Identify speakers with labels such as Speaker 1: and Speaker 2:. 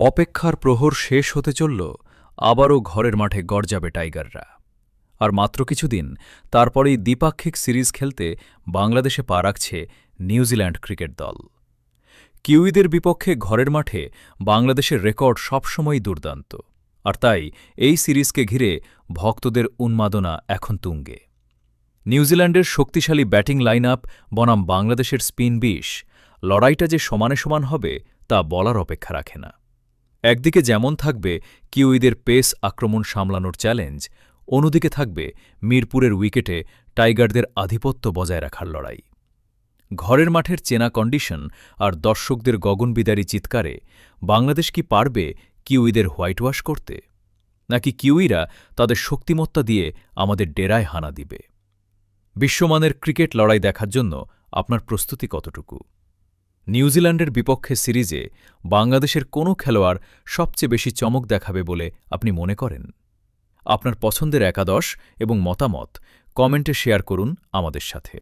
Speaker 1: অপেক্ষার প্রহর শেষ হতে চলল, আবারও ঘরের মাঠে গর্জাবে টাইগাররা। আর মাত্র কিছুদিন তারপরেই দ্বিপাক্ষিক সিরিজ খেলতে বাংলাদেশে পা রাখছে নিউজিল্যান্ড ক্রিকেট দল। কিউইদের বিপক্ষে ঘরের মাঠে বাংলাদেশের রেকর্ড সবসময়ই দুর্দান্ত, আর তাই এই সিরিজকে ঘিরে ভক্তদের উন্মাদনা এখন তুঙ্গে। নিউজিল্যান্ডের শক্তিশালী ব্যাটিং লাইন আপ বনাম বাংলাদেশের স্পিন বিষ, লড়াইটা যে সমানে সমান হবে তা বলার অপেক্ষা রাখে না। একদিকে যেমন থাকবে কিউইদের পেস আক্রমণ সামলানোর চ্যালেঞ্জ, অন্যদিকে থাকবে মিরপুরের উইকেটে টাইগারদের আধিপত্য বজায় রাখার লড়াই। ঘরের মাঠের চেনা কন্ডিশন আর দর্শকদের গগনবিদারী চিৎকারে বাংলাদেশ কি পারবে কিউইদের হোয়াইটওয়াশ করতে, নাকি কিউইরা তাদের শক্তিমত্তা দিয়ে আমাদের ডেরায় হানা দিবে? বিশ্বমানের ক্রিকেট লড়াই দেখার জন্য আপনার প্রস্তুতি কতটুকু? নিউজিল্যান্ডের বিপক্ষে সিরিজে বাংলাদেশের কোনো খেলোয়াড় সবচেয়ে বেশি চমক দেখাবে বলে আপনি মনে করেন? আপনার পছন্দের একাদশ এবং মতামত কমেন্টে শেয়ার করুন আমাদের সাথে।